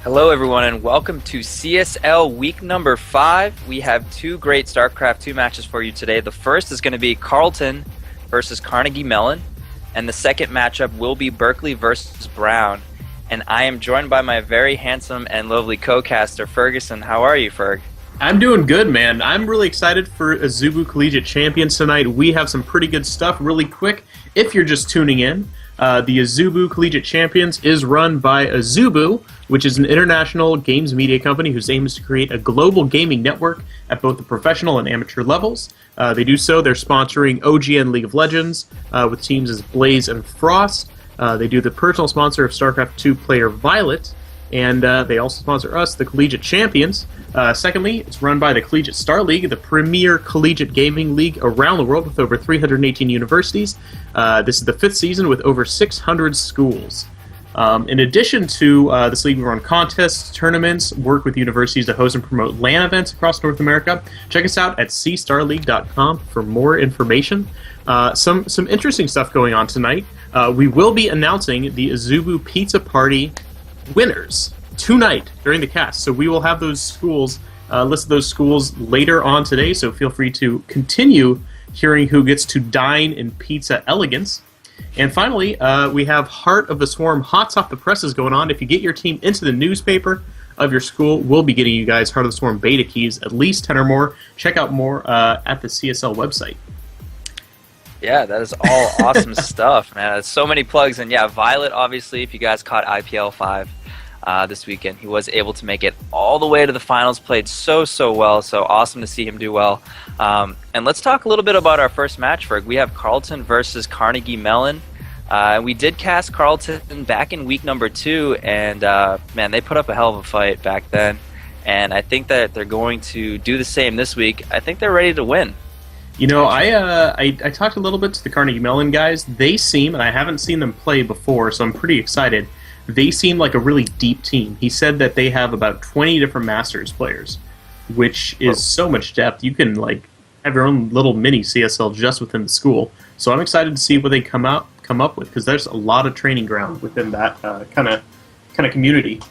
Hello, everyone, and welcome to CSL week number 5. We have two great StarCraft 2 matches for you today. The first is going to be Carleton versus Carnegie Mellon, and the second matchup will be Berkeley versus Brown. And I am joined by my very handsome and lovely co-caster, Ferguson. How are you, Ferg? I'm doing good, man. I'm really excited for Azubu Collegiate Champions tonight. We have some pretty good stuff really quick. If you're just tuning in, the Azubu Collegiate Champions is run by Azubu, which is an international games media company whose aim is to create a global gaming network at both the professional and amateur levels. They do so. They're sponsoring OGN League of Legends with teams as Blaze and Frost. They do the personal sponsor of StarCraft 2 player Violet, and they also sponsor us, the Collegiate Champions. Secondly, it's run by the Collegiate Star League, the premier collegiate gaming league around the world with over 318 universities. This is the 5th season with over 600 schools. In addition to this league, we run contests, tournaments, work with universities to host and promote LAN events across North America. Check us out at cstarleague.com for more information. Some interesting stuff going on tonight. We will be announcing the Azubu Pizza Party winners tonight during the cast. So we will have those schools, list of those schools later on today, so feel free to continue hearing who gets to dine in pizza elegance. And finally, we have Heart of the Swarm Hots Off the Presses going on. If you get your team into the newspaper of your school, we'll be getting you guys Heart of the Swarm beta keys, at least 10 or more. Check out more at the CSL website. Yeah, that is all awesome stuff, man. There's so many plugs. And yeah, Violet, obviously, if you guys caught IPL 5 this weekend, he was able to make it all the way to the finals, played so well, so awesome to see him do well. And let's talk a little bit about our first match, Ferg. We have Carleton versus Carnegie Mellon. We did cast Carleton back in week number 2, and man, they put up a hell of a fight back then. And I think that they're going to do the same this week. I think they're ready to win. You know, I talked a little bit to the Carnegie Mellon guys. They seem, and I haven't seen them play before, so I'm pretty excited. They seem like a really deep team. He said that they have about 20 different Masters players, which is so much depth. You can like have your own little mini CSL just within the school. So I'm excited to see what they come up with, because there's a lot of training ground within that kind of community.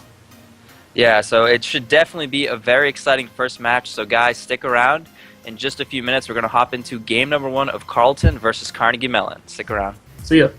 Yeah, so it should definitely be a very exciting first match. So guys, stick around. In just a few minutes, we're going to hop into game number 1 of Carleton versus Carnegie Mellon. Stick around. See ya.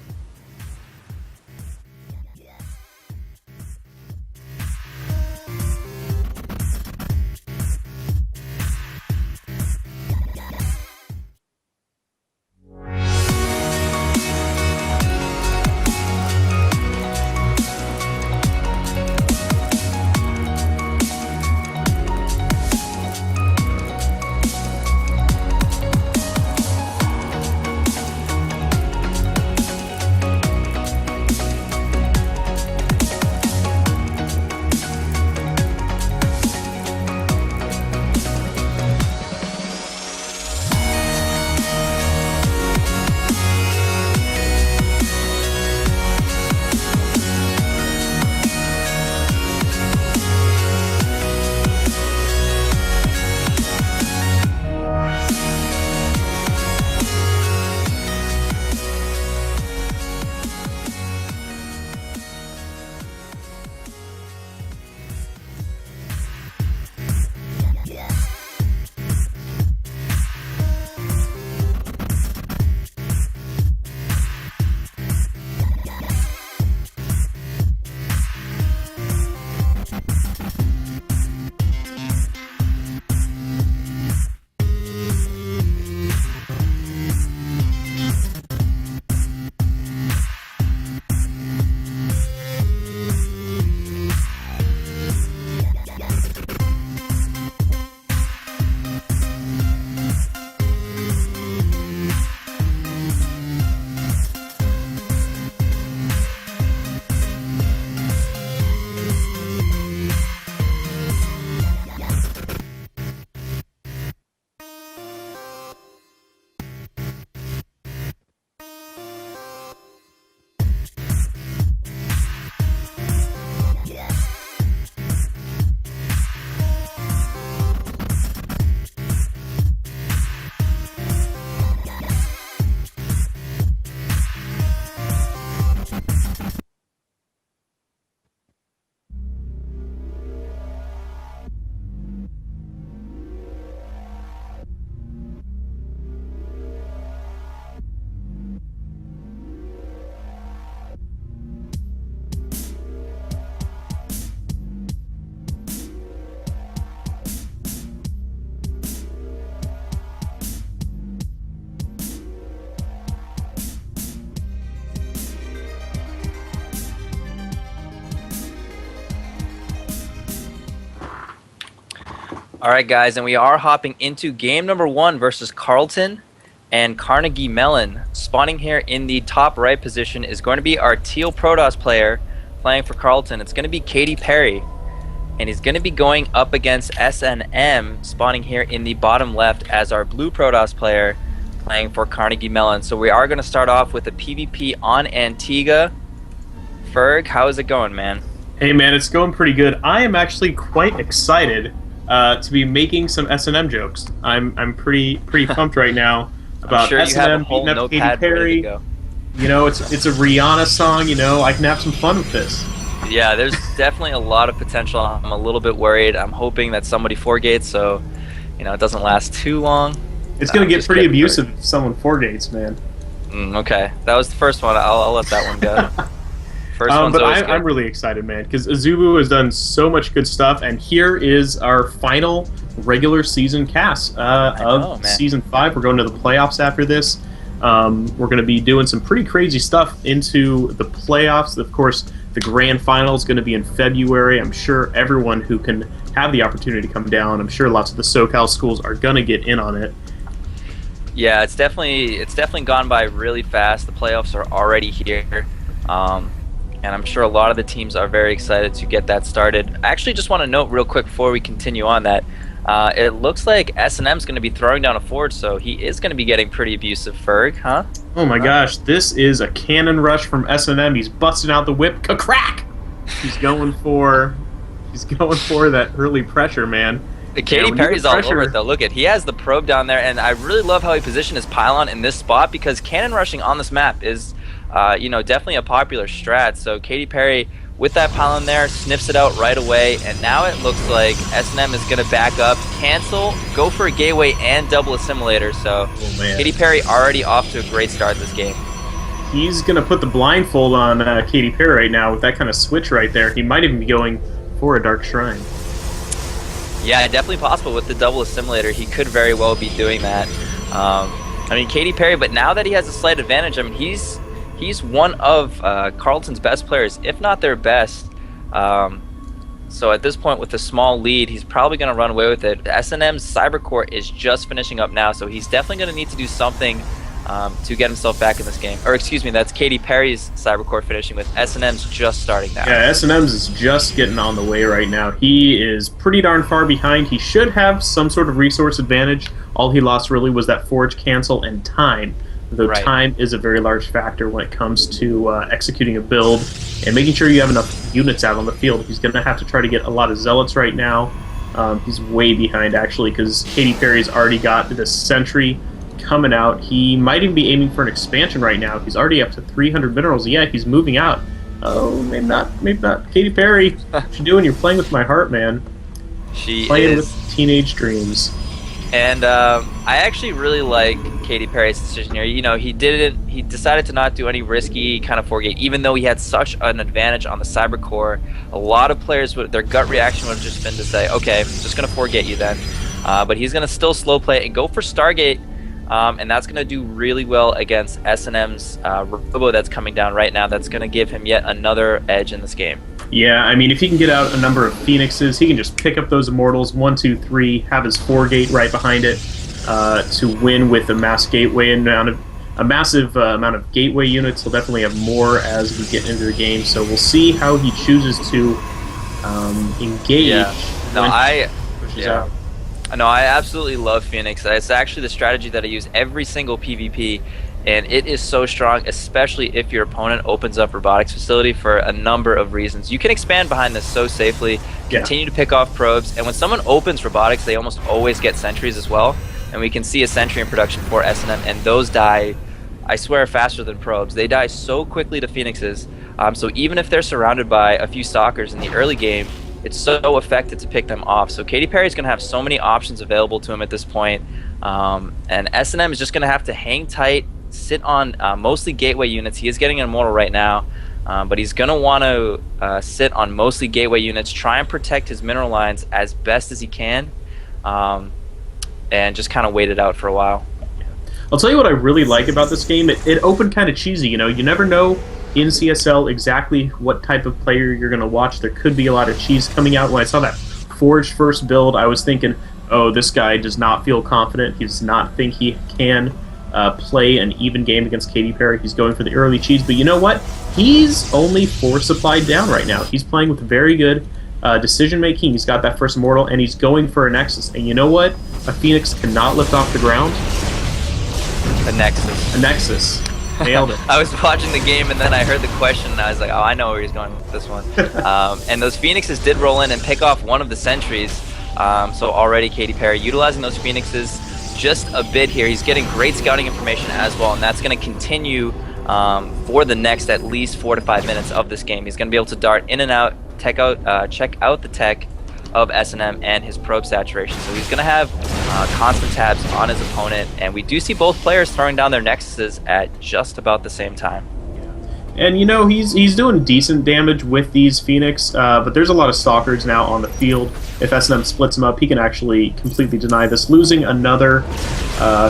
All right, guys, and we are hopping into game number 1 versus Carleton and Carnegie Mellon. Spawning here in the top right position is going to be our teal Protoss player playing for Carleton. It's going to be Katy Perry, and he's going to be going up against SNM, spawning here in the bottom left as our blue Protoss player playing for Carnegie Mellon. So we are going to start off with a PvP on Antigua. Ferg, how is it going, man? Hey, man, it's going pretty good. I am actually quite excited to be making some S&M jokes. I'm pretty pumped right now about sure S&M beating up Katy Perry. You know, it's a Rihanna song. You know, I can have some fun with this. Yeah, there's definitely a lot of potential. I'm a little bit worried. I'm hoping that somebody foregates, so it doesn't last too long. It's gonna get pretty abusive if someone foregates, man. Okay, that was the first one. I'll let that one go. First one's but always good. I'm really excited, man, because Azubu has done so much good stuff, and here is our final regular season cast of Season 5. We're going to the playoffs after this. We're going to be doing some pretty crazy stuff into the playoffs. Of course, the grand final is going to be in February. I'm sure everyone who can have the opportunity to come down, I'm sure lots of the SoCal schools are going to get in on it. Yeah, it's definitely gone by really fast. The playoffs are already here. And I'm sure a lot of the teams are very excited to get that started. I actually just want to note real quick before we continue on that it looks like S&M's going to be throwing down a forge, so he is going to be getting pretty abusive, Ferg, huh? Oh my gosh, this is a cannon rush from S&M. He's busting out the whip. Ka-crack! He's going for that early pressure, man. Katy Perry's all over it, though. Look he has the probe down there, and I really love how he positioned his pylon in this spot, because cannon rushing on this map is definitely a popular strat. So Katy Perry with that pylon there sniffs it out right away, and now it looks like S&M is going to back up, cancel, go for a gateway, and double assimilator. So Katy Perry already off to a great start this game. He's going to put the blindfold on Katy Perry right now with that kind of switch right there. He might even be going for a Dark Shrine. Yeah, definitely possible with the double assimilator. He could very well be doing that. Katy Perry, but now that he has a slight advantage, he's one of Carleton's best players, if not their best. So at this point, with a small lead, he's probably going to run away with it. S&M's Cybercore is just finishing up now, so he's definitely going to need to do something to get himself back in this game. Or excuse me, that's Katy Perry's Cybercore finishing, with S&M's just starting now. Yeah, S&M's is just getting on the way right now. He is pretty darn far behind. He should have some sort of resource advantage. All he lost really was that forge cancel and time. Though time is a very large factor when it comes to executing a build and making sure you have enough units out on the field. He's going to have to try to get a lot of zealots right now. He's way behind, actually, because Katy Perry's already got this sentry coming out. He might even be aiming for an expansion right now. He's already up to 300 minerals. Yeah, he's moving out. Oh, maybe not. Katy Perry, what you doing? You're playing with my heart, man. She playing is with teenage dreams. And I actually really like Katy Perry's decision here. He decided to not do any risky kind of foregate, even though he had such an advantage on the Cybercore. A lot of players, their gut reaction would have just been to say, okay, I'm just going to foregate you then. But he's going to still slow play and go for Stargate, and that's going to do really well against S&M's Robo that's coming down right now. That's going to give him yet another edge in this game. Yeah, if he can get out a number of Phoenixes, he can just pick up those Immortals, 1, 2, 3, have his 4-gate right behind it to win with a mass gateway and a massive amount of gateway units. He'll definitely have more as we get into the game, so we'll see how he chooses to engage. Yeah. I absolutely love Phoenix. It's actually the strategy that I use every single PvP. And it is so strong, especially if your opponent opens up robotics facility for a number of reasons. You can expand behind this so safely, continue to pick off probes, and when someone opens robotics, they almost always get sentries as well. And we can see a sentry in production for S&M, and those die, I swear, faster than probes. They die so quickly to Phoenixes, so even if they're surrounded by a few stalkers in the early game, it's so effective to pick them off. So Katy Perry's going to have so many options available to him at this point, and S&M is just going to have to hang tight, sit on mostly gateway units. He is getting an immortal right now, but he's going to want to sit on mostly gateway units, try and protect his mineral lines as best as he can, and just kind of wait it out for a while. I'll tell you what I really like about this game. It opened kind of cheesy. You never know in CSL exactly what type of player you're going to watch. There could be a lot of cheese coming out. When I saw that Forged first build, I was thinking oh, this guy does not feel confident. He does not think he can play an even game against Katy Perry. He's going for the early cheese, but you know what? He's only 4 supplied down right now. He's playing with very good decision making. He's got that first immortal, and he's going for a Nexus. And you know what? A Phoenix cannot lift off the ground. A Nexus. A Nexus. Nailed it. I was watching the game and then I heard the question and I was like, oh, I know where he's going with this one. And those Phoenixes did roll in and pick off one of the sentries. So already Katy Perry utilizing those Phoenixes just a bit here. He's getting great scouting information as well, and that's going to continue for the next at least 4 to 5 minutes of this game. He's going to be able to dart in and out, check out the tech of S&M and his probe saturation. So he's going to have constant tabs on his opponent, and we do see both players throwing down their Nexuses at just about the same time. And you know, he's doing decent damage with these Phoenix, but there's a lot of Stalkers now on the field. If S&M splits him up, he can actually completely deny this, losing another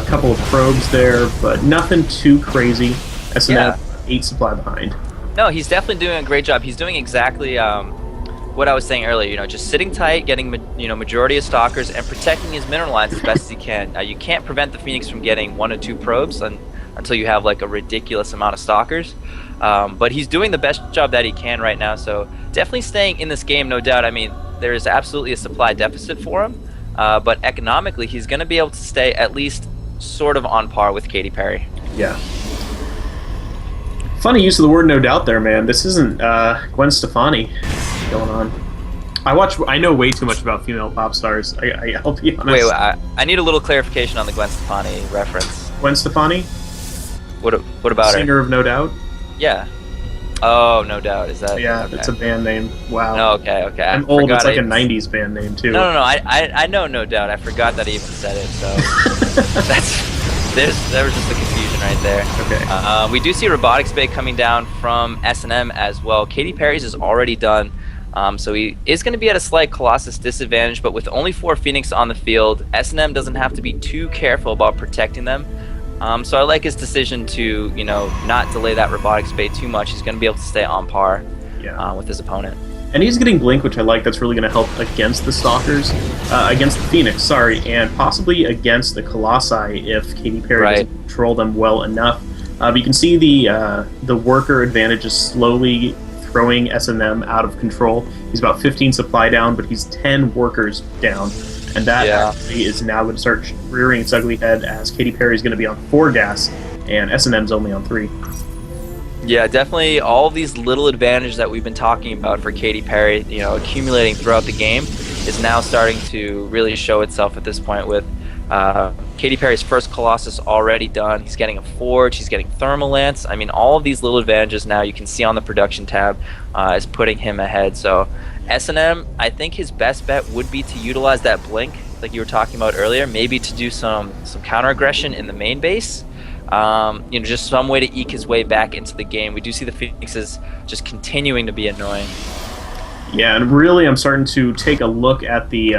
couple of probes there, but nothing too crazy. S&M 8 supply behind. No, he's definitely doing a great job. He's doing exactly what I was saying earlier, you know, just sitting tight, getting majority of Stalkers, and protecting his mineral lines as best as he can. You can't prevent the Phoenix from getting 1 or 2 probes until you have like a ridiculous amount of Stalkers. But he's doing the best job that he can right now, so definitely staying in this game, no doubt. I mean, there is absolutely a supply deficit for him, but economically, he's going to be able to stay at least sort of on par with Katy Perry. Yeah. Funny use of the word "no doubt" there, man. This isn't Gwen Stefani going on. I know way too much about female pop stars. I'll be honest. Wait, I need a little clarification on the Gwen Stefani reference. Gwen Stefani? What about her? Singer of No Doubt? Yeah. Oh, No Doubt. Is that? Yeah, okay. It's a band name. Wow. No, okay. I'm old. It's like a '90s band name too. No. I know No Doubt. I forgot that he even said it. So there was just a confusion right there. Okay. We do see Robotics Bay coming down from S&M as well. Katy Perry's is already done. So he is going to be at a slight Colossus disadvantage, but with only 4 Phoenix on the field, S&M doesn't have to be too careful about protecting them. So I like his decision to, not delay that Robotics Bay too much. He's going to be able to stay on par with his opponent. And he's getting Blink, which I like. That's really going to help against the Stalkers, against the Phoenix, and possibly against the Colossi if Katy Perry doesn't control them well enough. But you can see the worker advantage is slowly throwing S&M out of control. He's about 15 supply down, but he's 10 workers down. And that actually is now going to start rearing its ugly head as Katy Perry is going to be on 4 gas and S&M's only on 3. Yeah, definitely all of these little advantages that we've been talking about for Katy Perry, accumulating throughout the game is now starting to really show itself at this point with Katy Perry's first Colossus already done. He's getting a Forge, he's getting Thermal Lance. I mean, all of these little advantages now you can see on the production tab is putting him ahead. So S&M, I think his best bet would be to utilize that Blink, like you were talking about earlier, maybe to do some counter aggression in the main base. Just some way to eke his way back into the game. We do see the Phoenixes just continuing to be annoying. Yeah, and really I'm starting to take a look at the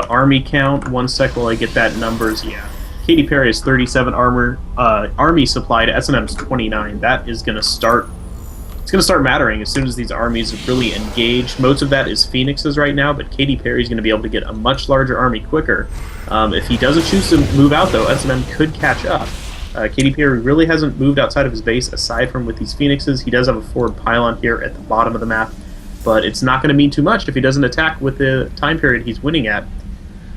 army count. 1 sec while I get that numbers. Yeah, Katy Perry has 37 army supply to S&M's 29. That is going to start. It's going to start mattering as soon as these armies really engage. Most of that is Phoenixes right now, but Katy Perry is going to be able to get a much larger army quicker. If he doesn't choose to move out, though, S&M could catch up. Katy Perry really hasn't moved outside of his base aside from with these Phoenixes. He does have a forward pylon here at the bottom of the map, but it's not going to mean too much if he doesn't attack with the time period he's winning at.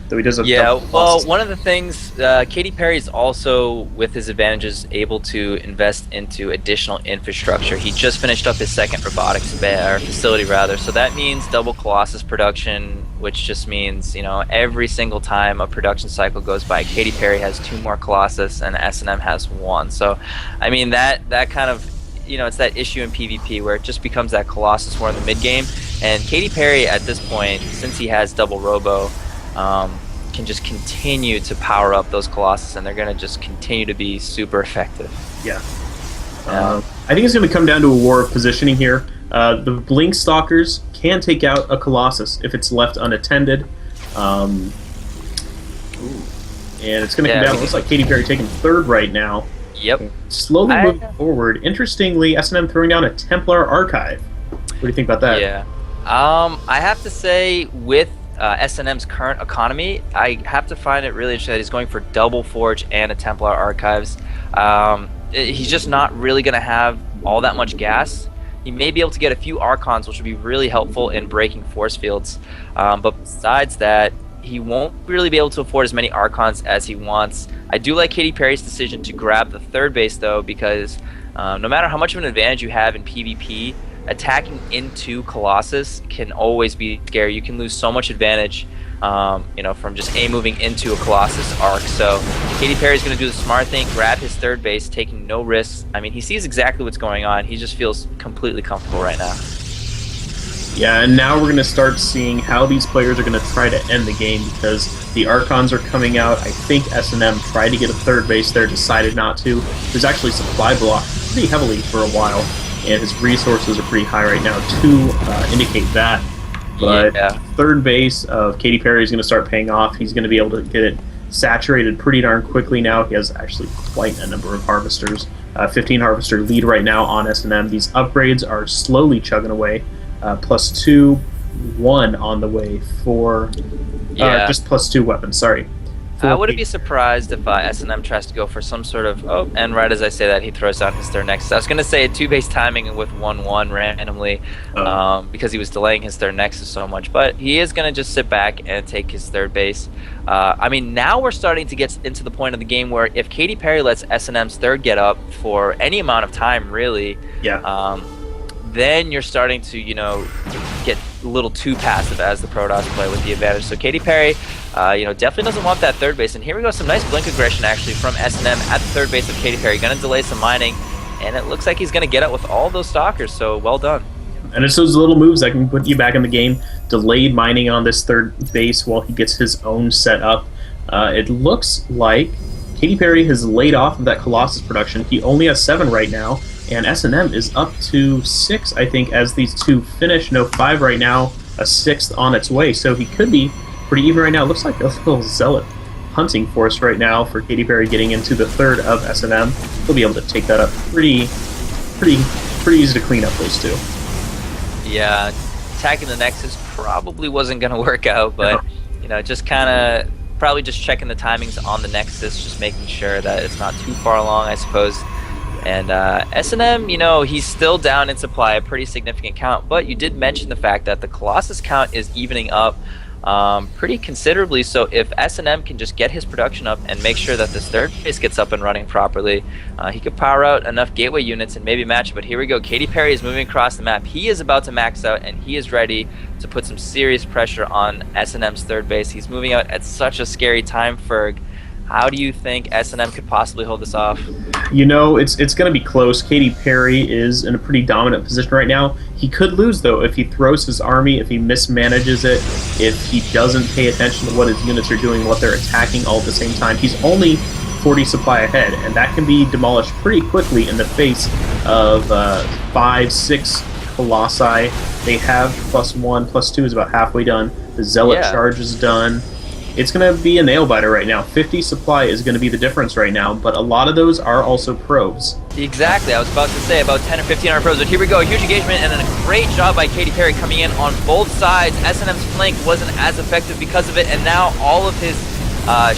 Though he does have one of the things, Katy Perry is also, with his advantages, able to invest into additional infrastructure. He just finished up his second robotics facility, so that means double Colossus production, which just means, every single time a production cycle goes by, Katy Perry has 2 more Colossus and S&M has 1. So, I mean, that kind of, it's that issue in PvP where it just becomes that Colossus war in the mid game, and Katy Perry at this point, since he has double Robo, can just continue to power up those Colossus, and they're going to just continue to be super effective. Yeah. I think it's going to come down to a war of positioning here. The Blink Stalkers can take out a Colossus if it's left unattended. And it's going to come down. It looks like Katy Perry taking 3rd right now. Yep. Slowly moving forward. Interestingly, S&M throwing down a Templar Archive. What do you think about that? Yeah. I have to say, with S&M's current economy, I have to find it really interesting that he's going for double Forge and a Templar Archives. He's just not really going to have all that much gas. He may be able to get a few Archons, which would be really helpful in breaking force fields. But besides that, he won't really be able to afford as many Archons as he wants. I do like Katy Perry's decision to grab the third base, though, because no matter how much of an advantage you have in PvP, attacking into Colossus can always be scary. You can lose so much advantage, from just moving into a Colossus arc. So Katy Perry's going to do the smart thing, grab his third base, taking no risks. I mean, he sees exactly what's going on. He just feels completely comfortable right now. Yeah, and now we're going to start seeing how these players are going to try to end the game, because the Archons are coming out. I think S&M tried to get a third base there, decided not to. There's actually supply blocked pretty heavily for a while, and his resources are pretty high right now to indicate that. But third base of Katy Perry is going to start paying off. He's going to be able to get it saturated pretty darn quickly now. He has actually quite a number of harvesters. 15 harvester lead right now on S&M. These upgrades are slowly chugging away. +2, 1 on the way for just +2 weapons, sorry. I wouldn't be surprised if S&M tries to go for some sort of... Oh, and right as I say that, he throws down his third Nexus. I was going to say a 2-base timing with 1-1 randomly because he was delaying his third Nexus so much. But he is going to just sit back and take his third base. I mean, now we're starting to get into the point of the game where if Katy Perry lets S&M's third get up for any amount of time, really... then you're starting to, get a little too passive as the Protoss play with the advantage. So Katy Perry, definitely doesn't want that third base. And here we go, some nice blink aggression actually from S&M at the third base of Katy Perry. Going to delay some mining, and it looks like he's going to get out with all those Stalkers, so well done. And it's those little moves that can put you back in the game. Delayed mining on this third base while he gets his own set up. It looks like Katy Perry has laid off of that Colossus production. He only has 7 right now. And S&M is up to 6, I think, as these two finish. No, 5 right now, a 6th on its way. So he could be pretty even right now. Looks like a little Zealot hunting force right now for Katy Perry getting into the third of S&M. He'll be able to take that up pretty easy to clean up those two. Yeah, attacking the Nexus probably wasn't going to work out, but, just kind of probably just checking the timings on the Nexus, just making sure that it's not too far along, I suppose. And S&M, he's still down in supply, a pretty significant count, but you did mention the fact that the Colossus count is evening up pretty considerably, so if S&M can just get his production up and make sure that this third base gets up and running properly, he could power out enough gateway units and maybe match it. But here we go, Katy Perry is moving across the map. He is about to max out, and he is ready to put some serious pressure on S&M's third base. He's moving out at such a scary time, Ferg. How do you think S&M could possibly hold this off? It's going to be close. Katy Perry is in a pretty dominant position right now. He could lose, though, if he throws his army, if he mismanages it, if he doesn't pay attention to what his units are doing, what they're attacking all at the same time. He's only 40 supply ahead, and that can be demolished pretty quickly in the face of 5, 6 Colossi. They have +1, +2 is about halfway done. The Zealot charge is done. It's going to be a nail-biter right now. 50 supply is going to be the difference right now, but a lot of those are also probes. Exactly. I was about to say about 10 or 15 are probes, but here we go. A huge engagement and a great job by Katy Perry coming in on both sides. S&M's flank wasn't as effective because of it, and now all of his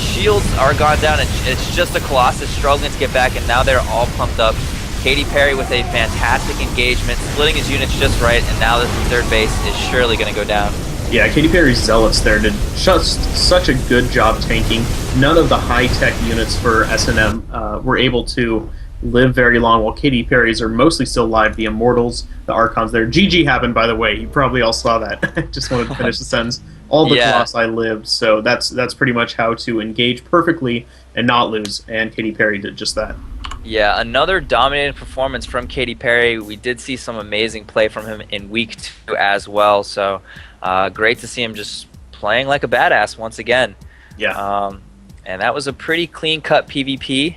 shields are gone down, and it's just the Colossus struggling to get back, and now they're all pumped up. Katy Perry with a fantastic engagement, splitting his units just right, and now this third base is surely going to go down. Yeah, Katy Perry's Zealots there did just such a good job tanking. None of the high-tech units for S&M were able to live very long, while Katy Perry's are mostly still alive. The Immortals, the Archons there. GG happened, by the way. You probably all saw that. Just wanted to finish the sentence. All the Colossi lived, so that's pretty much how to engage perfectly and not lose, and Katy Perry did just that. Yeah, another dominating performance from Katy Perry. We did see some amazing play from him in week 2 as well, so great to see him just playing like a badass once again. Yeah. And that was a pretty clean-cut PvP.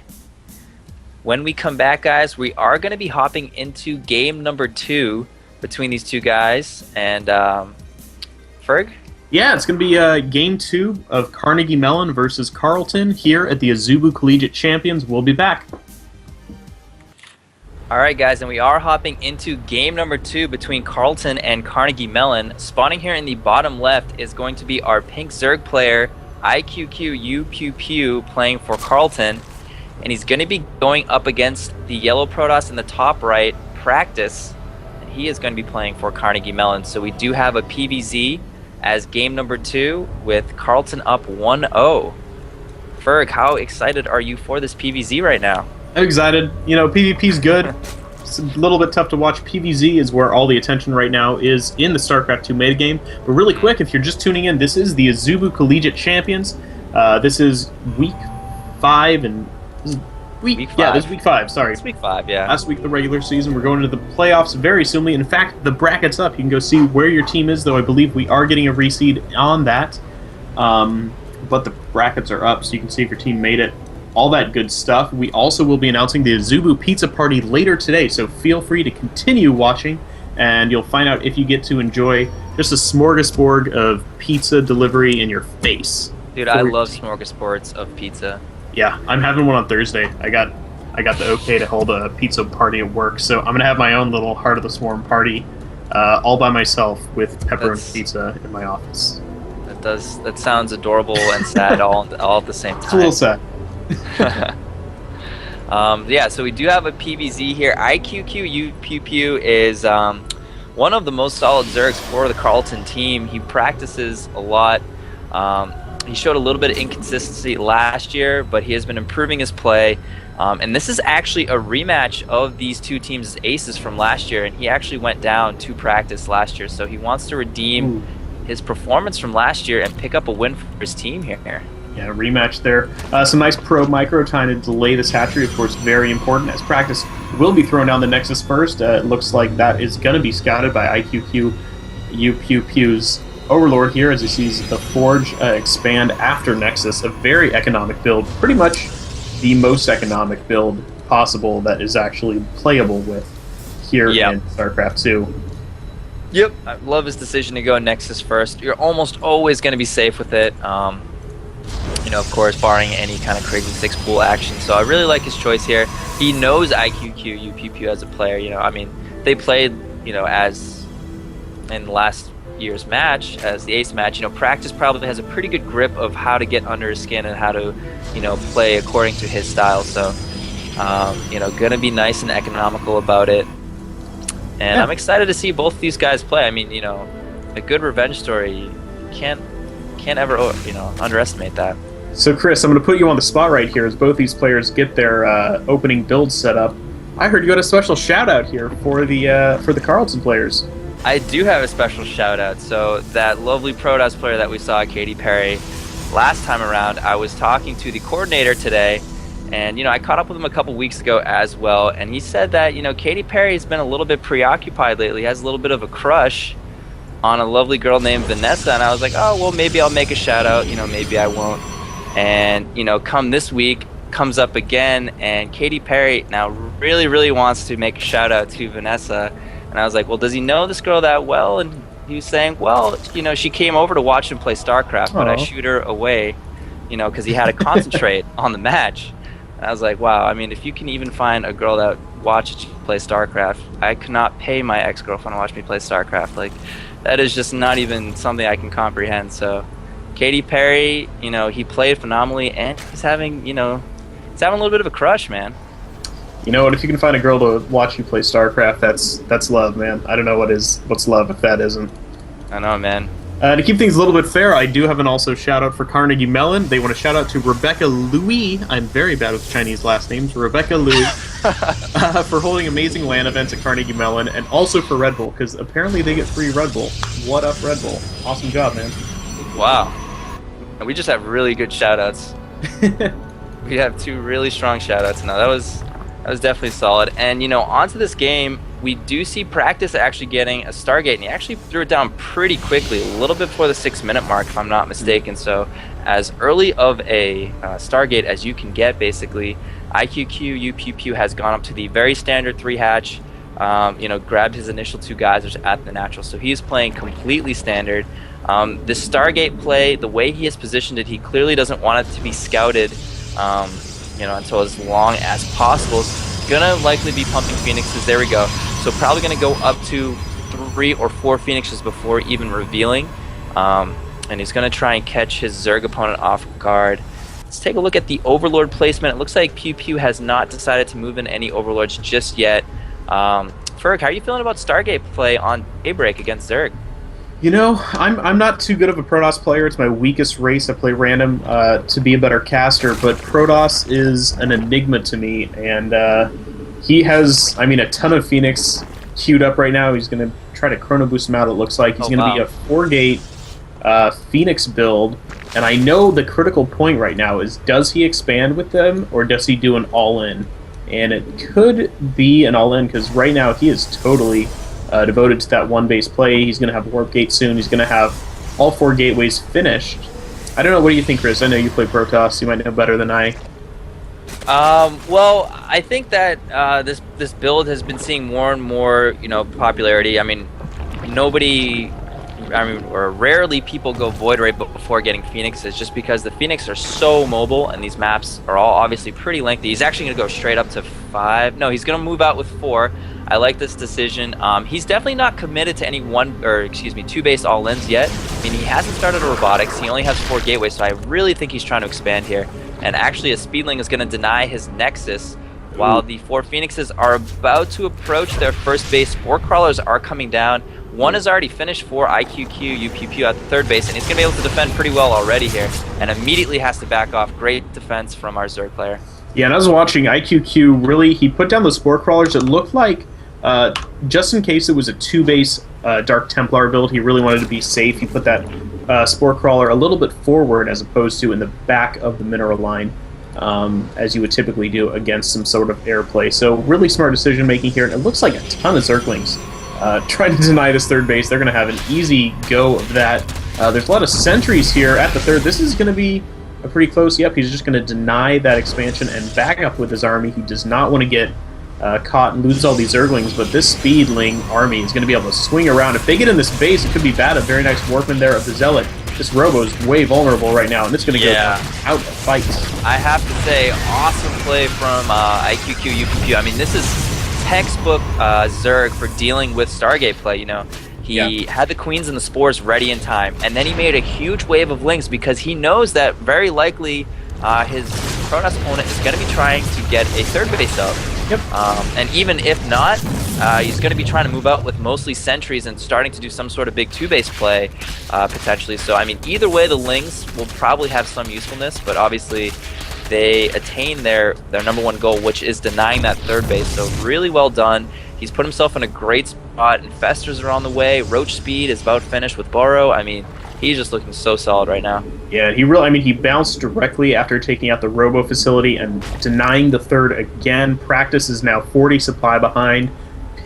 When we come back, guys, we are going to be hopping into game number 2 between these two guys. And, Ferg? Yeah, it's going to be game 2 of Carnegie Mellon versus Carleton here at the Azubu Collegiate Champions. We'll be back. All right, guys, and we are hopping into game number 2 between Carleton and Carnegie Mellon. Spawning here in the bottom left is going to be our pink Zerg player, IQQ playing for Carleton. And he's going to be going up against the yellow Protoss in the top right, Practice. And he is going to be playing for Carnegie Mellon. So we do have a PVZ as game number 2 with Carleton up 1-0. Ferg, how excited are you for this PVZ right now? I'm excited. You know, PvP's good. It's a little bit tough to watch. PvZ is where all the attention right now is in the StarCraft 2 metagame. But really quick, if you're just tuning in, this is the Azubu Collegiate Champions. This is week 5 and... Week 5. Yeah, this is week 5, sorry. It's week 5, yeah. Last week of the regular season. We're going into the playoffs very soonly. In fact, the bracket's up. You can go see where your team is, though I believe we are getting a reseed on that. But the brackets are up, so you can see if your team made it. All that good stuff. We also will be announcing the Azubu Pizza Party later today, so feel free to continue watching, and you'll find out if you get to enjoy just a smorgasbord of pizza delivery in your face. Dude, I love smorgasbords of pizza. Yeah, I'm having one on Thursday. I got the okay to hold a pizza party at work, so I'm going to have my own little Heart of the Swarm party all by myself with pepperoni pizza in my office. That sounds adorable and sad all at the same time. It's a little sad. Yeah, so we do have a PVZ here. IQQ is one of the most solid Zergs for the Carleton team. He practices a lot. He showed a little bit of inconsistency last year, but he has been improving his play. And this is actually a rematch of these two teams' aces from last year, and he actually went down to practice last year, so he wants to redeem his performance from last year and pick up a win for his team here. Yeah, rematch there. Some nice probe micro trying to delay this hatchery, of course, very important, as Practice will be throwing down the Nexus first. It looks like that is going to be scouted by IQQ's Overlord here, as he sees the Forge expand after Nexus. A very economic build, pretty much the most economic build possible that is actually playable with here in StarCraft 2. Yep, I love his decision to go Nexus first. You're almost always going to be safe with it. You know, of course, barring any kind of crazy 6-pool action. So I really like his choice here. He knows IQQ as a player. You know, I mean, they played, you know, as in last year's match, as the ace match. You know, Practice probably has a pretty good grip of how to get under his skin and how to, you know, play according to his style. So, you know, gonna be nice and economical about it. And I'm excited to see both these guys play. I mean, you know, a good revenge story. You can't ever, you know, underestimate that. So, Chris, I'm going to put you on the spot right here as both these players get their opening builds set up. I heard you had a special shout-out here for the Carleton players. I do have a special shout-out. So, that lovely Protoss player that we saw, Katy Perry, last time around, I was talking to the coordinator today, and, you know, I caught up with him a couple weeks ago as well, and he said that, you know, Katy Perry has been a little bit preoccupied lately, has a little bit of a crush on a lovely girl named Vanessa, and I was like, oh, well, maybe I'll make a shout-out, you know, maybe I won't. And, you know, come this week, comes up again, and Katy Perry now really, really wants to make a shout-out to Vanessa. And I was like, well, does he know this girl that well? And he was saying, well, you know, she came over to watch him play StarCraft, but I shoot her away, you know, because he had to concentrate on the match. And I was like, wow, I mean, if you can even find a girl that watches you play StarCraft, I could not pay my ex-girlfriend to watch me play StarCraft. Like, that is just not even something I can comprehend. So Katy Perry, you know, he played phenomenally, and he's having a little bit of a crush, man. You know what? If you can find a girl to watch you play StarCraft, that's love, man. I don't know what's love if that isn't. I know, man. To keep things a little bit fair, I do have an also shout out for Carnegie Mellon. They want to shout out to Rebecca Louis. I'm very bad with Chinese last names. Rebecca Louis for holding amazing LAN events at Carnegie Mellon, and also for Red Bull, because apparently they get free Red Bull. What up, Red Bull? Awesome job, man. Wow. And we just have really good shout outs. We have 2 really strong shout outs now. That was definitely solid. And, you know, onto this game, we do see Practice actually getting a Stargate, and he actually threw it down pretty quickly, a little bit before the 6-minute mark, if I'm not mistaken. So as early of a Stargate as you can get, basically, IQQ has gone up to the very standard 3-hatch, you know, grabbed his initial 2 geysers at the natural. So he's playing completely standard. This Stargate play, the way he has positioned it, he clearly doesn't want it to be scouted, you know, until as long as possible. gonna likely be pumping Phoenixes. There we go. So probably gonna go up to 3 or 4 Phoenixes before even revealing. And he's gonna try and catch his Zerg opponent off guard. Let's take a look at the Overlord placement. It looks like Pew Pew has not decided to move in any Overlords just yet. Ferg, how are you feeling about Stargate play on Daybreak against Zerg? You know, I'm not too good of a Protoss player. It's my weakest race. I play random to be a better caster, but Protoss is an enigma to me, and he has, I mean, a ton of Phoenix queued up right now. He's going to try to Chrono Boost him out, it looks like. He's going to be a 4-gate Phoenix build, and I know the critical point right now is, does he expand with them, or does he do an all-in? And it could be an all-in, because right now he is totally devoted to that one base play. He's going to have Warp Gate soon. He's going to have all 4 gateways finished. I don't know. What do you think, Chris? I know you play Protoss. You might know better than I. Well, I think that this build has been seeing more and more, popularity. I mean, or rarely people go Void Ray before getting Phoenixes, just because the Phoenix are so mobile, and these maps are all obviously pretty lengthy. He's actually going to go straight up to 5. No, he's going to move out with 4. I like this decision. He's definitely not committed to any 2 base all-ins yet. I mean, he hasn't started a robotics. He only has 4 gateways, so I really think he's trying to expand here. And actually, a Speedling is going to deny his Nexus, while the 4 Phoenixes are about to approach their first base. 4 Crawlers are coming down. 1 is already finished for IQQ, UPP at the 3rd base, and he's going to be able to defend pretty well already here, and immediately has to back off. Great defense from our Zerg player. Yeah, and I was watching IQQ, really, he put down those Spore Crawlers. It looked like, just in case it was a 2-base Dark Templar build, he really wanted to be safe. He put that Spore Crawler a little bit forward as opposed to in the back of the mineral line, as you would typically do against some sort of airplay. So really smart decision making here, and it looks like a ton of Zerglings trying to deny this 3rd base. They're going to have an easy go of that. There's a lot of sentries here at the 3rd. This is going to be a pretty close. Yep, he's just going to deny that expansion and back up with his army. He does not want to get caught and lose all these Zerglings, but this Speedling army is going to be able to swing around. If they get in this base, it could be bad. A very nice Warpman there of the Zealot. This Robo is way vulnerable right now, and it's going to go out of fight. I have to say, awesome play from IQQ, UPQ. I mean, this is textbook Zerg for dealing with Stargate play. He had the Queens and the Spores ready in time, and then he made a huge wave of Lings because he knows that very likely his Protoss opponent is going to be trying to get a 3rd base up. Yep. And even if not, he's going to be trying to move out with mostly sentries and starting to do some sort of big 2-base play, potentially. So, I mean, either way, the Lings will probably have some usefulness, but obviously they attain their number 1 goal, which is denying that 3rd base. So really well done. He's put himself in a great spot. Infestors are on the way. Roach Speed is about finished with Burrow. I mean, he's just looking so solid right now. Yeah, he bounced directly after taking out the Robo facility and denying the 3rd again. Practice is now 40 supply behind.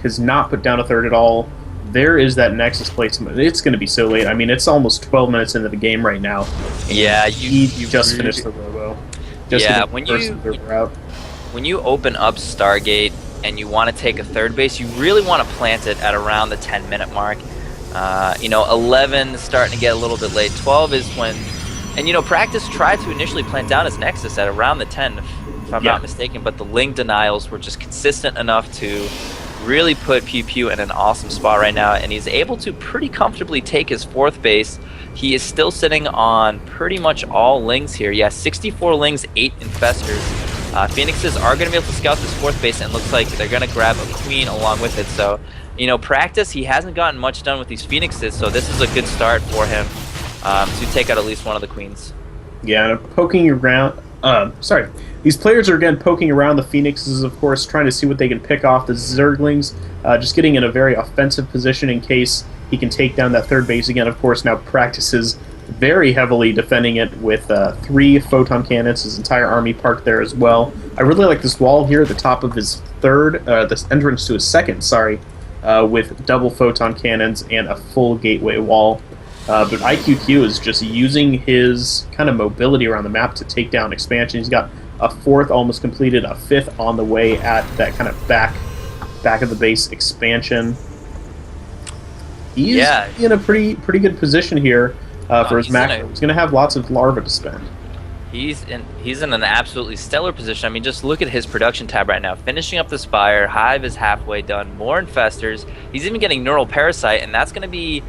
Has not put down a 3rd at all. There is that Nexus placement. It's going to be so late. I mean, it's almost 12 minutes into the game right now. Yeah, you just finished the Robo. When you open up Stargate and you want to take a 3rd base, you really want to plant it at around the 10-minute mark. 11 is starting to get a little bit late. 12 is when, and Practice tried to initially plant down his Nexus at around the 10, if I'm not mistaken, but the Ling denials were just consistent enough to really put Pew Pew in an awesome spot right now, and he's able to pretty comfortably take his 4th base. He is still sitting on pretty much all Lings here. Yeah, 64 Lings, 8 Infestors. Phoenixes are going to be able to scout this 4th base, and it looks like they're going to grab a Queen along with it. So, Practice, he hasn't gotten much done with these Phoenixes, so this is a good start for him to take out at least one of the Queens. Yeah, poking around. These players are again poking around the Phoenixes, of course, trying to see what they can pick off the Zerglings, just getting in a very offensive position in case he can take down that 3rd base again. Of course, now Practices very heavily defending it with 3 photon cannons, his entire army parked there as well. I really like this wall here at the top of his 3rd, this entrance to his 2nd, with double photon cannons and a full gateway wall. But IQQ is just using his kind of mobility around the map to take down expansion. He's got a 4th almost completed, a 5th on the way at that kind of back of the base expansion. He's in a pretty good position here for his macro. He's going to have lots of larva to spend. He's in an absolutely stellar position. I mean, just look at his production tab right now. Finishing up the Spire, Hive is halfway done. More Infestors. He's even getting Neural Parasite, and that's going to be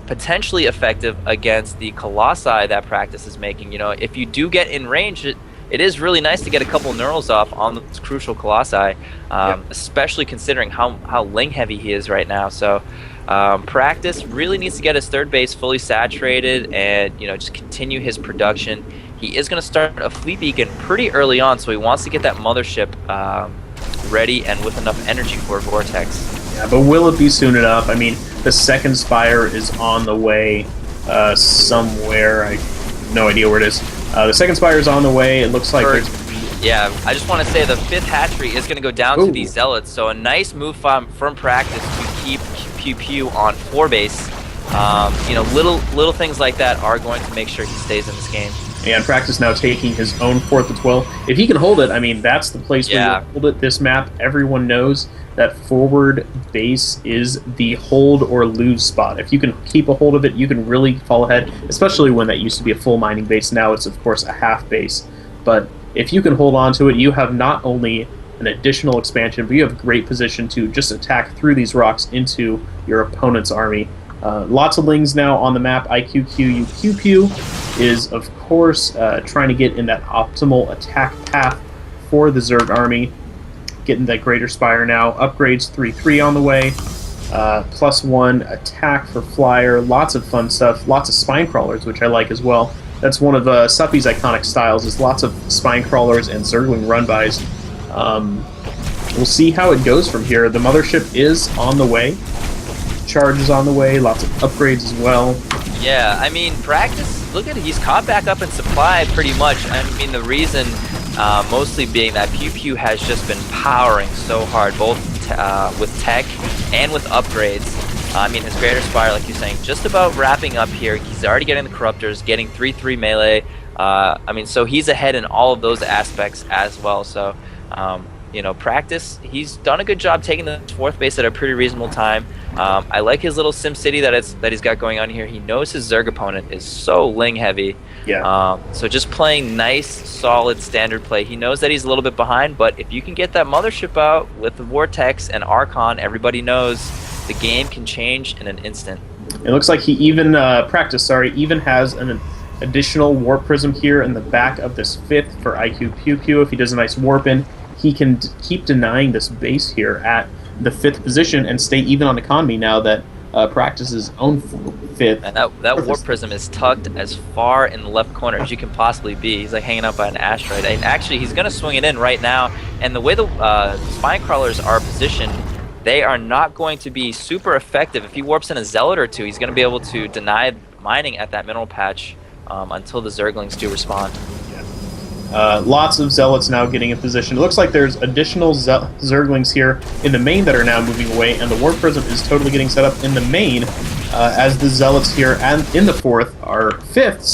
potentially effective against the Colossi that Practice is making. You know, if you do get in range, it is really nice to get a couple Neurals off on those crucial Colossi, especially considering how Ling heavy he is right now. So Practice really needs to get his third base fully saturated and, you know, just continue his production. He is going to start a Fleet Beacon pretty early on, so he wants to get that mothership ready and with enough energy for Vortex. Yeah, but will it be soon enough? I mean, the second Spire is on the way somewhere. I have no idea where it is. The second Spire is on the way. It looks like there's... Yeah, I just want to say the fifth hatchery is going to go down to these Zealots, so a nice move from Practice to keep Pew Pew on 4 base. You know, little things like that are going to make sure he stays in this game. And Practice now taking his own 4th as well. If he can hold it, I mean, that's the place where you hold it. This map, everyone knows that forward base is the hold or lose spot. If you can keep a hold of it, you can really fall ahead, especially when that used to be a full mining base. Now it's, of course, a half base. But if you can hold on to it, you have not only an additional expansion, but you have a great position to just attack through these rocks into your opponent's army. Lots of Lings now on the map. IQQ UQQ is, of course, trying to get in that optimal attack path for the Zerg army. Getting that Greater Spire now. Upgrades 3-3 on the way. +1 attack for Flyer. Lots of fun stuff. Lots of Spine Crawlers, which I like as well. That's one of Suppy's iconic styles, is lots of Spine Crawlers and Zergling run-bys. We'll see how it goes from here. The Mothership is on the way. Charge is on the way. Lots of upgrades as well. Yeah, I mean, Practice, look at it. He's caught back up in supply pretty much. I mean, the reason mostly being that Pew Pew has just been powering so hard, both with tech and with upgrades. I mean, his Greater Spire, like you're saying, just about wrapping up here. He's already getting the Corruptors, getting 3-3 melee. I mean, so he's ahead in all of those aspects as well. So, you know, Practice, he's done a good job taking the 4th base at a pretty reasonable time. I like his little Sim City that he's got going on here. He knows his Zerg opponent is so Ling heavy. Yeah. So just playing nice, solid, standard play. He knows that he's a little bit behind, but if you can get that Mothership out with the Vortex and Archon, everybody knows the game can change in an instant. It looks like he even, even has an additional Warp Prism here in the back of this 5th for IQ Pew Pew. If he does a nice Warp in, he can keep denying this base here at the 5th position and stay even on economy now that Practice's own 5th. And that Warp Prism is tucked as far in the left corner as you can possibly be. He's like hanging out by an asteroid. And actually, he's going to swing it in right now. And the way the Spine Crawlers are positioned, they are not going to be super effective. If he warps in a Zealot or 2, he's going to be able to deny mining at that mineral patch until the Zerglings do respond. Lots of Zealots now getting in position. It looks like there's additional Zerglings here in the main that are now moving away, and the Warp Prism is totally getting set up in the main as the Zealots here and in the 5th,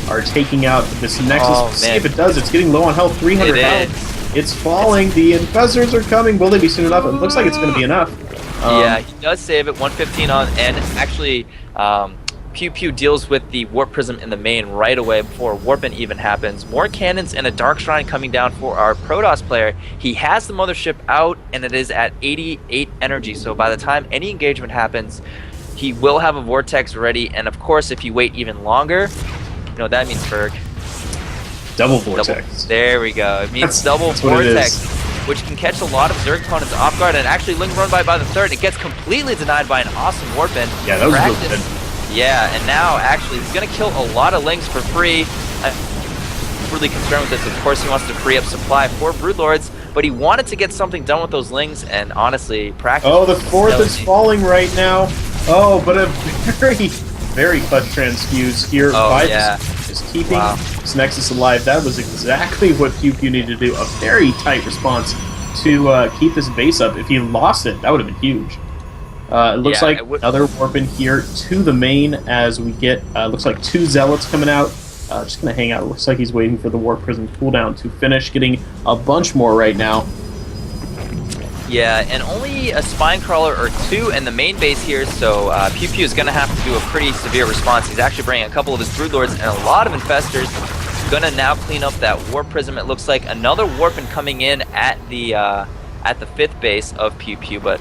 are taking out this Nexus. Oh, see if it does. It's getting low on health, 300 health. It's falling. The Infestors are coming. Will they be soon enough? It looks like it's going to be enough. Yeah, he does save it, 115 on, and actually Pew Pew deals with the Warp Prism in the main right away before Warpin even happens. More cannons and a Dark Shrine coming down for our Protoss player. He has the Mothership out, and it is at 88 energy, so by the time any engagement happens, he will have a Vortex ready, and of course, if you wait even longer, you know, that means Ferg. Double Vortex. There we go. It means double Vortex, which can catch a lot of Zerg opponents off guard, and actually Ling run by the 3rd. It gets completely denied by an awesome Warpin. Yeah, that was really good. Yeah, and now actually he's going to kill a lot of Lings for free. I'm really concerned with this. Of course, he wants to free up supply for Broodlords, but he wanted to get something done with those Lings, and honestly, Practice... Oh, the 4th is falling right now. Oh, but a very clutch transfuse here. Oh, yeah. Is keeping this Nexus alive. That was exactly what Pew Pew needed to do. A very tight response to keep this base up. If he lost it, that would have been huge. It looks like another warp in here to the main as we get, looks like 2 Zealots coming out. Just going to hang out. It looks like he's waiting for the Warp Prism cooldown to finish, getting a bunch more right now. Yeah, and only a Spine Crawler or 2 in the main base here, so Pew Pew is going to have to do a pretty severe response. He's actually bringing a couple of his Broodlords and a lot of Infestors. gonna now clean up that warp prism. It looks like another warping coming in at the 5th base of Pew Pew, but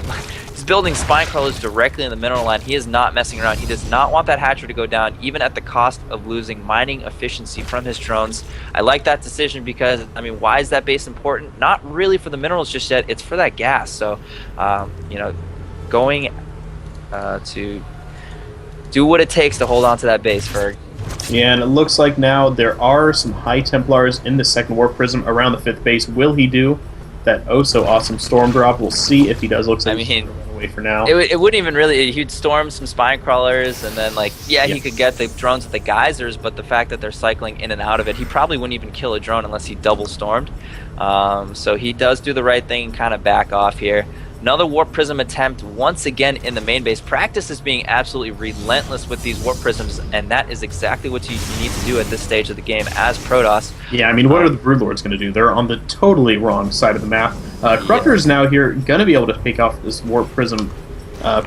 he's building spine crawlers directly in the mineral line. He is not messing around. He does not want that hatchery to go down, even at the cost of losing mining efficiency from his drones. I like that decision because, I mean, why is that base important? Not really for the minerals just yet. It's for that gas. So, you know, going to do what it takes to hold on to that base, Ferg. Yeah, and it looks like now there are some High Templars in the second warp prism around the 5th base. Will he do that oh-so-awesome storm drop? We'll see if he does. Looks like he's away for now. It wouldn't even really... He'd storm some spine crawlers, and then, like, he could get the drones with the geysers, but the fact that they're cycling in and out of it, he probably wouldn't even kill a drone unless he double stormed. So he does do the right thing and kind of back off here. Another warp prism attempt once again in the main base. Practice is being absolutely relentless with these warp prisms, and that is exactly what you need to do at this stage of the game as Protoss. Yeah, I mean, what are the Broodlords going to do? They're on the totally wrong side of the map. Corruptor is now here, going to be able to pick off this warp prism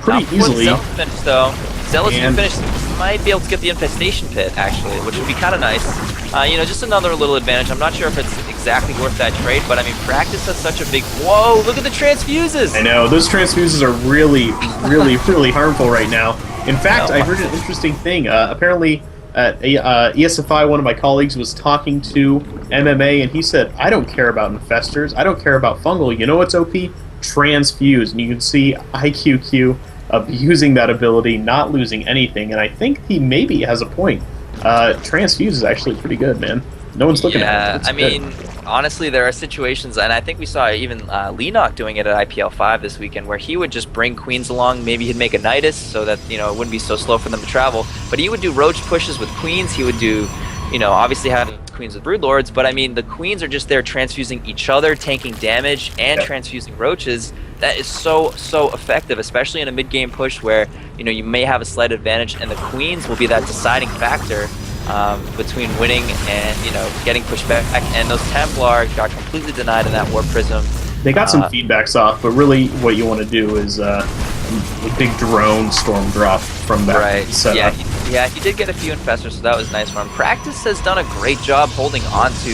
pretty easily. Zealous finish, though. Zealous can finish, might be able to get the infestation pit, actually, which would be kind of nice. You know, just another little advantage. I'm not sure if it's exactly worth that trade, but I mean, Practice has such a big... Whoa, look at the transfuses! I know, those transfuses are really, really harmful right now. In fact, I heard an interesting thing. Apparently, at ESFI, one of my colleagues was talking to MMA, and he said, I don't care about infestors, I don't care about fungal. You know what's OP? Transfuse. And you can see IQQ abusing that ability, not losing anything, and I think he maybe has a point. Transfuse is actually pretty good, man. No one's looking at it. I mean, honestly, there are situations, and I think we saw even Leenock doing it at IPL5 this weekend, where he would just bring queens along. Maybe he'd make a Nidus so that, you know, it wouldn't be so slow for them to travel. But he would do roach pushes with queens. He would do, you know, obviously have queens with broodlords, but I mean, the queens are just there transfusing each other, tanking damage, and transfusing roaches. That is so effective, especially in a mid-game push where, you know, you may have a slight advantage, and the queens will be that deciding factor between winning and, you know, getting pushed back. And those Templar got completely denied in that warp prism. They got some feedbacks off, but really what you want to do is a big drone storm drop from that setup. Yeah, he did get a few infestors, so that was nice for him. Practice has done a great job holding on to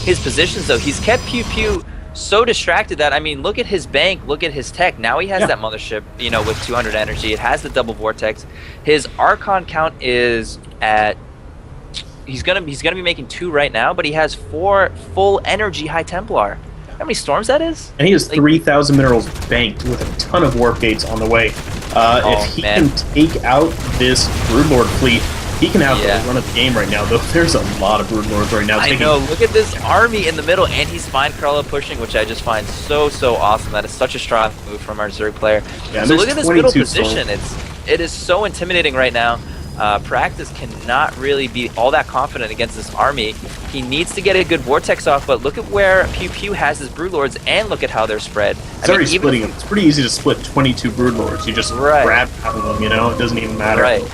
his positions, though. He's kept Pew Pew so distracted that, I mean, look at his bank, look at his tech. Now he has that mothership, you know, with 200 energy. It has the double vortex. His Archon count is at... He's gonna be making 2 right now, but he has 4 full energy High Templar. How many storms that is? And he has 3,000 minerals banked with a ton of warp gates on the way. If he can take out this Broodlord fleet, he can have the run of the game right now, though there's a lot of Broodlords right now. I know, look at this army in the middle, and he's Spine Crawler pushing, which I just find so awesome. That is such a strong move from our Zerg player. Yeah, so look at this middle position. It is so intimidating right now. Practice cannot really be all that confident against this army. He needs to get a good vortex off, but look at where Pew Pew has his Broodlords, and look at how they're spread. It's already splitting them. It's pretty easy to split 22 Broodlords. You just grab half of them, you know? It doesn't even matter.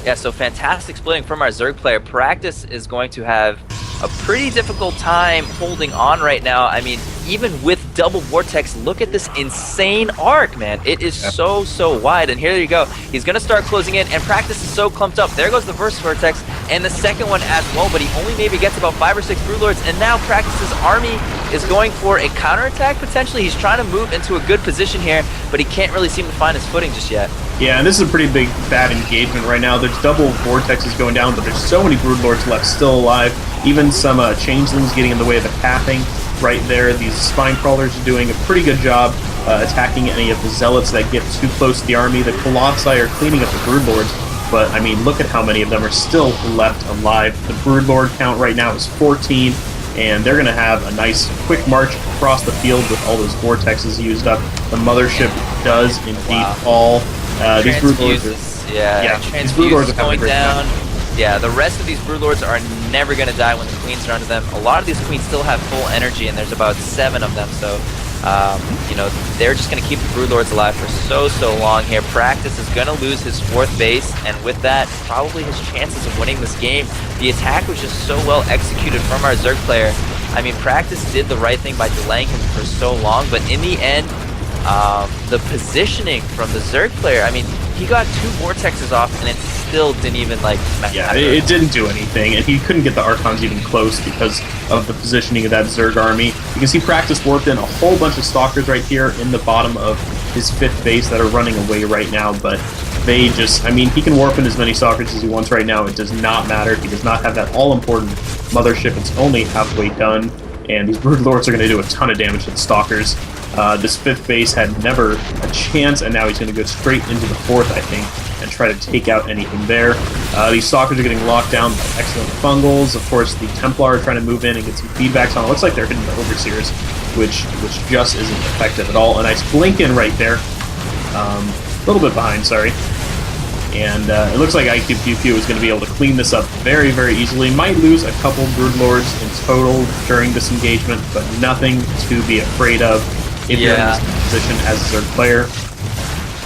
Yeah, so fantastic splitting from our Zerg player. Practice is going to have a pretty difficult time holding on right now. I mean, even with double vortex, look at this insane arc, man. It is so wide, and here you go. He's going to start closing in, and Practice is so clumped up. There goes the first vortex, and the second one as well, but he only maybe gets about 5 or 6 Broodlords, and now Practice's army is going for a counterattack, potentially. He's trying to move into a good position here, but he can't really seem to find his footing just yet. Yeah, and this is a pretty big bad engagement right now. There's double vortexes going down, but there's so many Broodlords left still alive. Even some changelings getting in the way of the pathing right there. These spine crawlers are doing a pretty good job attacking any of the zealots that get too close to the army. The Colossi are cleaning up the Broodlords, but I mean, look at how many of them are still left alive. The Broodlord count right now is 14, and they're going to have a nice quick march across the field with all those vortexes used up. The mothership does indeed fall. These Broodlords are, these Broodlords are going down. Yeah, the rest of these Broodlords are never going to die when the Queens are under them. A lot of these Queens still have full energy, and there's about 7 of them, so, you know, they're just going to keep the Broodlords alive for so long here. Practice is going to lose his 4th base, and with that, probably his chances of winning this game. The attack was just so well executed from our Zerg player. I mean, Practice did the right thing by delaying him for so long, but in the end, the positioning from the Zerg player, I mean, he got 2 vortexes off, and it still didn't even like. Yeah, it didn't do anything, and he couldn't get the Archons even close because of the positioning of that Zerg army. You can see Practice warped in a whole bunch of Stalkers right here in the bottom of his 5th base that are running away right now, but they just, I mean, he can warp in as many Stalkers as he wants right now. It does not matter. He does not have that all-important Mothership. It's only halfway done, and these Brood Lords are going to do a ton of damage to the Stalkers. This 5th base had never a chance, and now he's going to go straight into the 4th, I think, and try to take out anything there. These Stalkers are getting locked down by excellent Fungals. Of course, the Templar are trying to move in and get some feedbacks on. It looks like they're hitting the Overseers, which just isn't effective at all. A nice blink in right there. A little bit behind, sorry. And it looks like IQ is going to be able to clean this up very, very easily. Might lose a couple Brood Lords in total during this engagement, but nothing to be afraid of if you're in this position as a Zerg player.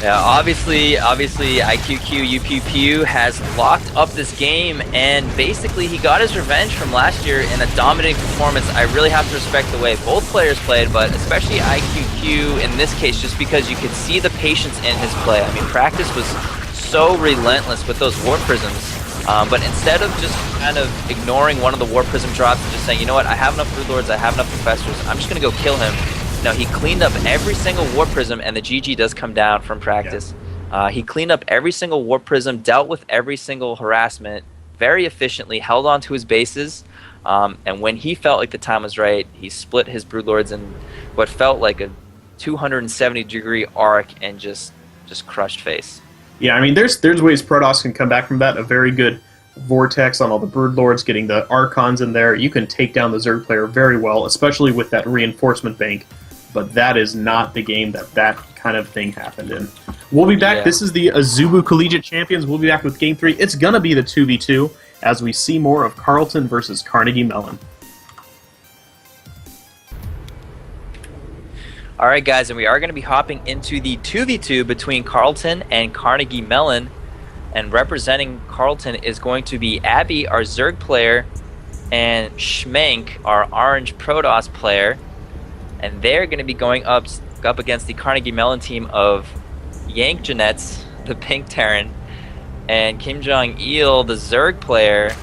Yeah, obviously IQQ UPPU has locked up this game, and basically he got his revenge from last year in a dominating performance. I really have to respect the way both players played, but especially IQQ in this case, just because you could see the patience in his play. I mean, Practice was so relentless with those Warp Prisms, but instead of just kind of ignoring one of the Warp Prism drops and just saying, you know what, I have enough Brood Lords, I have enough Professors, I'm just going to go kill him. No, he cleaned up every single Warp Prism, and the GG does come down from Practice. Yeah. He cleaned up every single Warp Prism, dealt with every single harassment very efficiently, held on to his bases, and when he felt like the time was right, he split his Brood Lords in what felt like a 270-degree arc and just crushed face. Yeah, I mean, there's ways Protoss can come back from that. A very good Vortex on all the Brood Lords, getting the Archons in there. You can take down the Zerg player very well, especially with that reinforcement bank. But that is not the game that kind of thing happened in. We'll be back. Yeah. This is the Azubu Collegiate Champions. We'll be back with Game 3. It's going to be the 2v2 as we see more of Carleton versus Carnegie Mellon. Alright guys, and we are going to be hopping into the 2v2 between Carleton and Carnegie Mellon. And representing Carleton is going to be Abby, our Zerg player, and Schmenk, our Orange Protoss player. And they're going to be going up against the Carnegie Mellon team of Yank Janets, the Pink Terran, and Kim Jong-il, the Zerg player.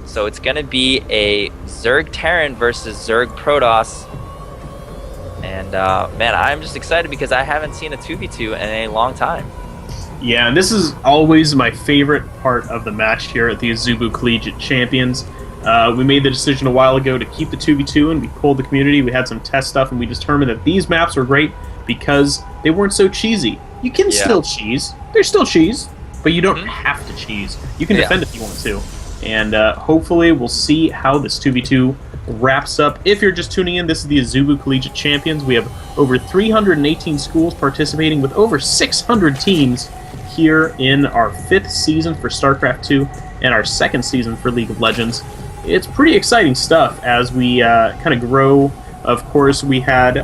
So it's going to be a Zerg Terran versus Zerg Protoss. And man, I'm just excited because I haven't seen a 2v2 in a long time. Yeah, and this is always my favorite part of the match here at the Azubu Collegiate Champions. We made the decision a while ago to keep the 2v2, and we polled the community. We had some test stuff, and we determined that these maps were great because they weren't so cheesy. You can still cheese. There's still cheese, but you don't have to cheese. You can defend if you want to. And hopefully we'll see how this 2v2 wraps up. If you're just tuning in, this is the Azubu Collegiate Champions. We have over 318 schools participating with over 600 teams here in our 5th season for StarCraft 2 and our 2nd season for League of Legends. It's pretty exciting stuff as we kind of grow. Of course, we had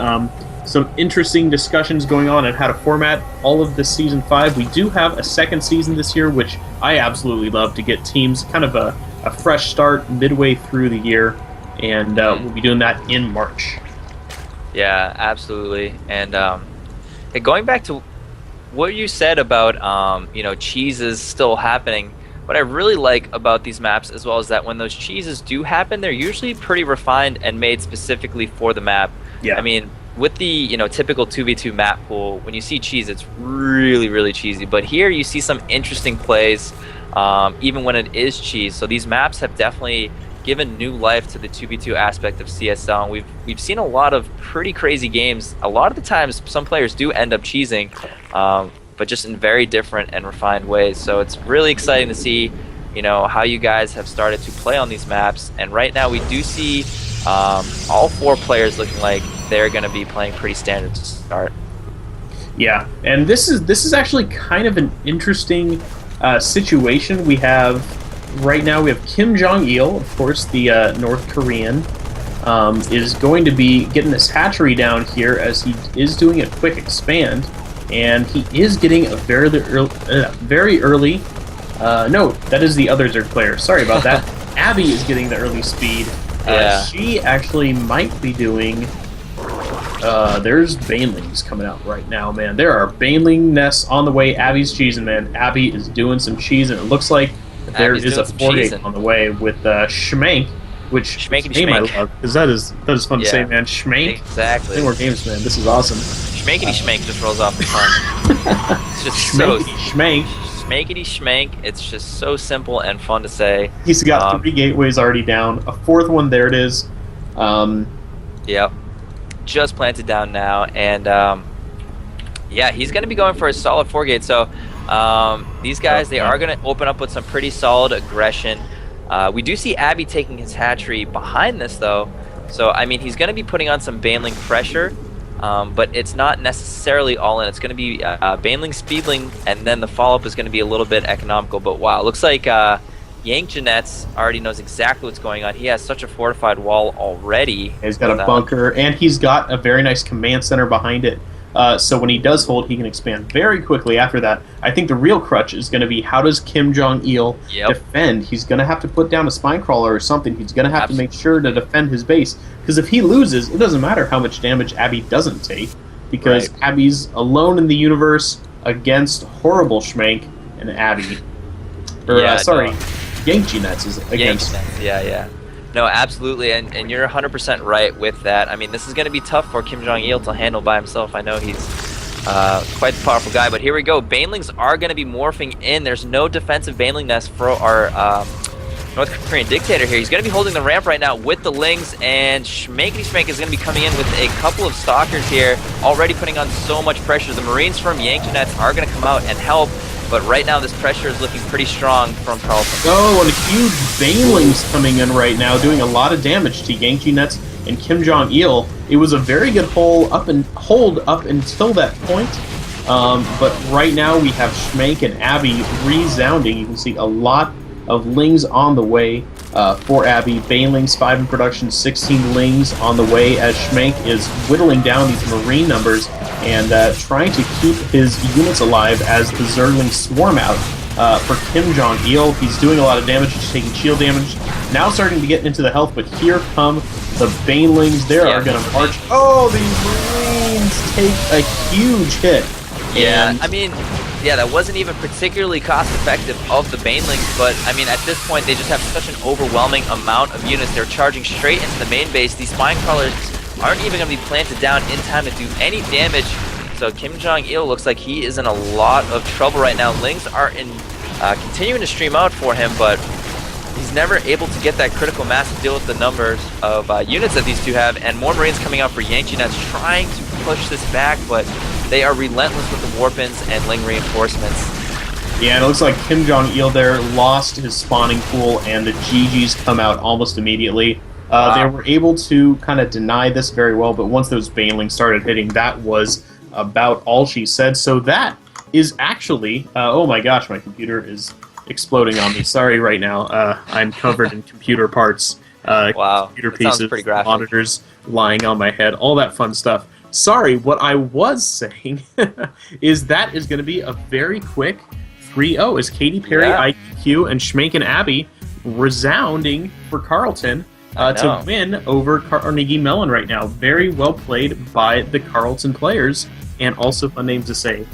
some interesting discussions going on and how to format all of this Season 5. We do have a 2nd season this year, which I absolutely love, to get teams kind of a fresh start midway through the year, and we'll be doing that in March. Yeah, absolutely. And going back to what you said about cheeses still happening, what I really like about these maps as well is that when those cheeses do happen, they're usually pretty refined and made specifically for the map. Yeah. I mean, with the typical 2v2 map pool, when you see cheese, it's really, really cheesy. But here you see some interesting plays, even when it is cheese. So these maps have definitely given new life to the 2v2 aspect of CSL. And we've seen a lot of pretty crazy games. A lot of the times, some players do end up cheesing, but just in very different and refined ways. So it's really exciting to see, how you guys have started to play on these maps. And right now we do see all 4 players looking like they're going to be playing pretty standard to start. Yeah, and this is actually kind of an interesting situation. We have right now we have Kim Jong-il, of course, the North Korean, is going to be getting this hatchery down here as he is doing a quick expand. And he is getting a very early. No, that is the other Zerg player. Sorry about that. Abby is getting the early speed. She actually might be doing There's banelings coming out right now, man. There are baneling nests on the way. Abby's cheesing, man. Abby is doing some cheese, and it looks like there is a 4-gate on the way with Schmank, which name I love, because that is fun to say, man. Schmank. Exactly. 10 more games, man. This is awesome. Schmankity Schmank just rolls off the tongue. It's just so Schmank. Schmankity Schmank. It's just so simple and fun to say. He's got 3 gateways already down. A 4th one, there it is. Yep. Just planted down now, and yeah, he's going to be going for a solid 4-gate. So these guys, they are going to open up with some pretty solid aggression. We do see Abby taking his hatchery behind this, though. So, I mean, he's going to be putting on some baneling pressure, but it's not necessarily all in. It's going to be baneling, speedling, and then the follow-up is going to be a little bit economical. But wow, looks like Yank Jeanette's already knows exactly what's going on. He has such a fortified wall already. He's got a bunker, and he's got a very nice command center behind it. So when he does hold, he can expand very quickly after that. I think the real crutch is going to be, how does Kim Jong-il defend? He's going to have to put down a spine crawler or something. He's going to have to make sure to defend his base. Because if he loses, it doesn't matter how much damage Abby doesn't take, because Abby's alone in the universe against horrible Schmank and Abby. Yank Jeanette's is against. Yeah. No, absolutely, and you're 100% right with that. I mean, this is going to be tough for Kim Jong-il to handle by himself. I know he's quite the powerful guy, but here we go. Banelings are going to be morphing in. There's no defensive baneling nest for our North Korean dictator here. He's going to be holding the ramp right now with the Lings, and Schmankity Schmank is going to be coming in with a couple of stalkers here, already putting on so much pressure. The Marines from Yank Jeanette's are going to come out and help. But right now, this pressure is looking pretty strong from Carleton. Oh, and a huge Banelings coming in right now, doing a lot of damage to Yank Jeanette's and Kim Jong-il. It was a very good hold up until that point. But right now, we have Schmank and Abby resounding. You can see a lot of Lings on the way for Abby. Banelings 5 in production, 16 Lings on the way as Schmank is whittling down these Marine numbers and trying to keep his units alive as the Zerglings swarm out. For Kim Jong-il, he's doing a lot of damage. He's taking shield damage. Now starting to get into the health, but here come the Banelings. They are going to march. Oh, these Marines take a huge hit. Yeah, I mean, that wasn't even particularly cost-effective of the Banelings, but, I mean, at this point, they just have such an overwhelming amount of units. They're charging straight into the main base. These spine crawlers aren't even going to be planted down in time to do any damage. So Kim Jong-il looks like he is in a lot of trouble right now. Lings are continuing to stream out for him, but he's never able to get that critical mass to deal with the numbers of units that these two have. And more Marines coming out for Yank Jeanette's trying to push this back, but they are relentless with the Warpins and Ling reinforcements. Yeah, and it looks like Kim Jong-il there lost his spawning pool, and the GGs come out almost immediately. They were able to kind of deny this very well, but once those Banelings started hitting, that was about all she said. So that is actually... oh my gosh, my computer is exploding on me. Sorry right now. I'm covered in computer parts. Computer pieces, monitors lying on my head, all that fun stuff. Sorry, what I was saying is that is going to be a very quick 3-0 as Katy Perry, IQ, and Schmank and Abby resounding for Carleton to win over Carnegie Mellon right now. Very well played by the Carleton players, and also fun name to say.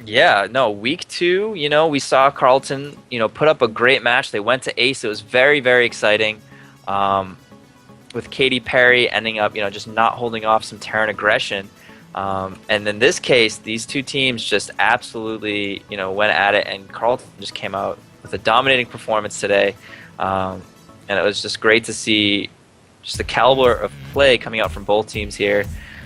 Yeah, no, week 2, we saw Carleton, put up a great match. They went to ace. It was very, very exciting. With Katy Perry ending up, just not holding off some Terran aggression. And in this case, these two teams just absolutely, went at it, and Carleton just came out with a dominating performance today. And it was just great to see just the caliber of play coming out from both teams here.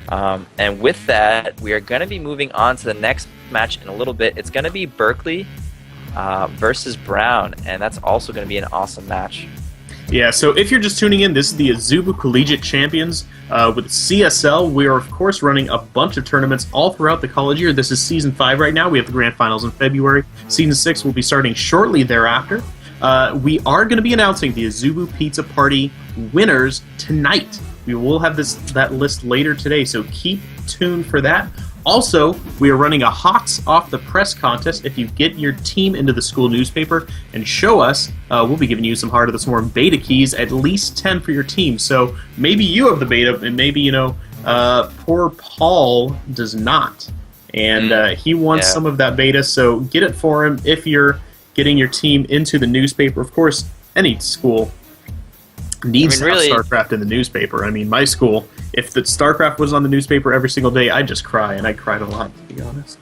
And with that, we are going to be moving on to the next match in a little bit. It's going to be Berkeley versus Brown, and that's also going to be an awesome match. Yeah, so if you're just tuning in, this is the Azubu Collegiate Champions with CSL. We are, of course, running a bunch of tournaments all throughout the college year. This is Season 5 right now. We have the Grand Finals in February. Season 6 will be starting shortly thereafter. We are going to be announcing the Azubu Pizza Party winners tonight. We will have that list later today, so keep tuned for that. Also, we are running a Hawks Off the Press contest. If you get your team into the school newspaper and show us, we'll be giving you some Heart of the Swarm beta keys, at least 10 for your team. So maybe you have the beta, and maybe, Poor Paul does not. And he wants some of that beta, so get it for him if you're getting your team into the newspaper. Of course, any school needs to have StarCraft in the newspaper. I mean, my school, if the StarCraft was on the newspaper every single day, I'd just cry, and I cried a lot, to be honest.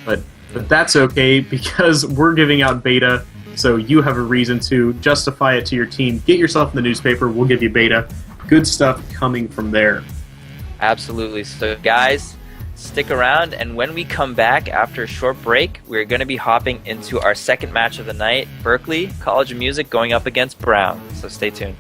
But that's okay, because we're giving out beta, so you have a reason to justify it to your team. Get yourself in the newspaper, we'll give you beta. Good stuff coming from there. Absolutely. So, guys, stick around, and when we come back after a short break, we're going to be hopping into our second match of the night, Berkeley College of Music going up against Brown. So stay tuned.